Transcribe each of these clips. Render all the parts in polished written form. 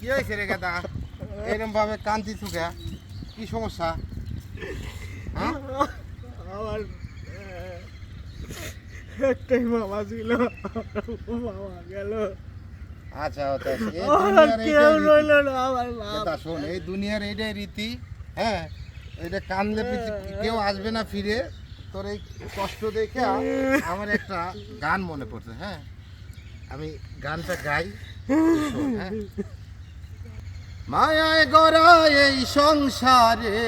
কি হয়েছে রে গাদা? এরকম ভাবে কান্তি চুকে কি সমস্যা? আমার একটাই মামা ছিল, মামা গেল। আচ্ছা কেউ রইল না আমার কথা শোন, এই দুনিয়ার এইটাই রীতি। হ্যাঁ, এটা কানলে কেউ আসবে না ফিরে। তোর এই কষ্ট দেখে আমার একটা গান মনে পড়ছে। হ্যাঁ, আমি গানটা গাই। শোন, হ্যাঁ। মায়ায় গড়া এই সংসারে,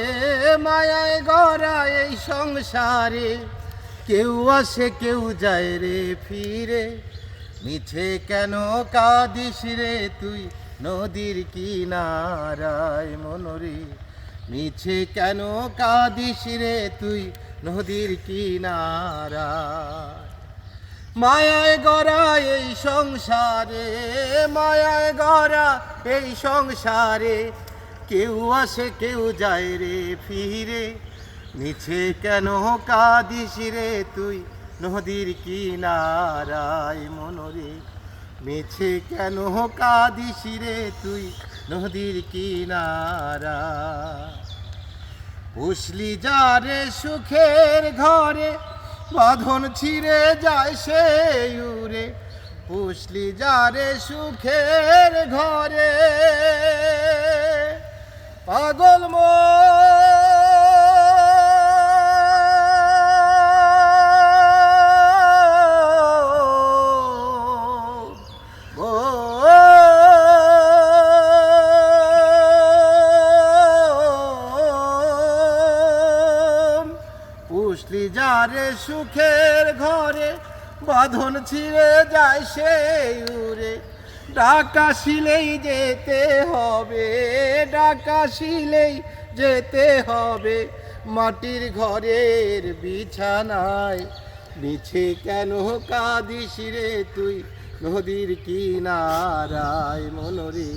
মায়ায় গড়া এই সংসারে, কেউ আসে কেউ যায় রে ফিরে। মিছে কেন কাঁদিস রে তুই নদীর কিনারায় মনরে? মিছে কেন কাঁদিস রে তুই নদীর কিনারায়? মায়ায় গড়া এই সংসারে, মায়ায় গড়া এই সংসারে, কেউ আসে কেউ যায় রে ফিরে। মিছে কেন কাঁদিস রে তুই নদীর কিনারায় মনরে? মিছে কেন কাঁদিস রে তুই নদীর কিনারায়? পুষলি যারে সুখের ঘরে, বাঁধন ছিঁড়ে যায় সে উড়ে। পুষলি যারে সুখের ঘরে, পাগল পুষলি যারে সুখের ঘরে, বাঁধন ছিঁড়ে যায় সে উড়ে। ডাকা শিলেই যেতে হবে, ডাকা শিলেই যেতে হবে মাটির ঘরের বিছানায়। মিছে কেন কাঁদিস রে তুই নদীর কিনারায় মনরে?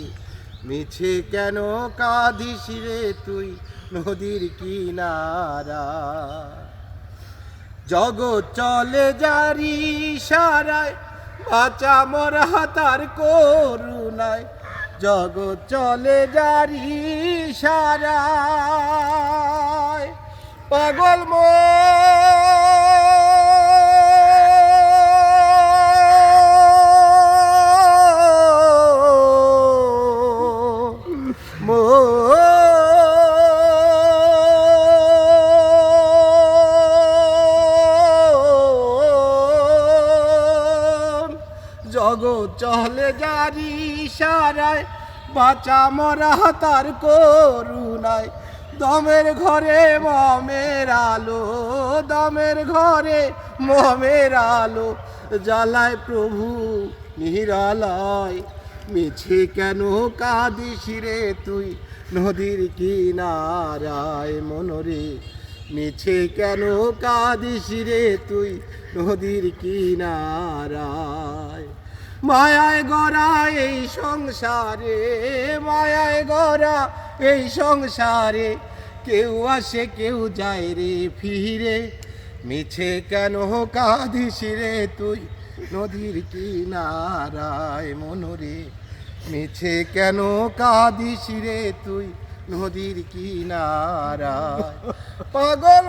মিছে কেন কাঁদিস রে তুই নদীর কিনারায়? জগৎ চলে জারি সারায়, বাঁচা মরা তার করুণায়। জগৎ চলে জারি সারায়, পাগল জগৎ চলে জারি সারায়, বাঁচা মরা তার করুণায়। দমের ঘরে মমের আলো, দমের ঘরে মমের আলো, জ্বালায় প্রভু নিরালয়। মিছে কেন কাঁদিস রে তুই নদীর কিনারায় মনরে? মিছে কেন কাঁদিস রে তুই নদীর কিনারায়? মায়ায় গড়া এই সংসারে, মায়ায় গড়া এই সংসারে, কেউ আসে কেউ যায় রে ফিরে। মিছে কেন কাঁদিস রে তুই নদীর কিনারায় মনরে? মিছে কেন কাঁদিস রে তুই নদীর কিনারায়? পাগল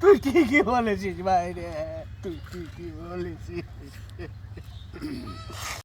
তুই কি বলেছিস বাইরে? তুই কি বলেছিস?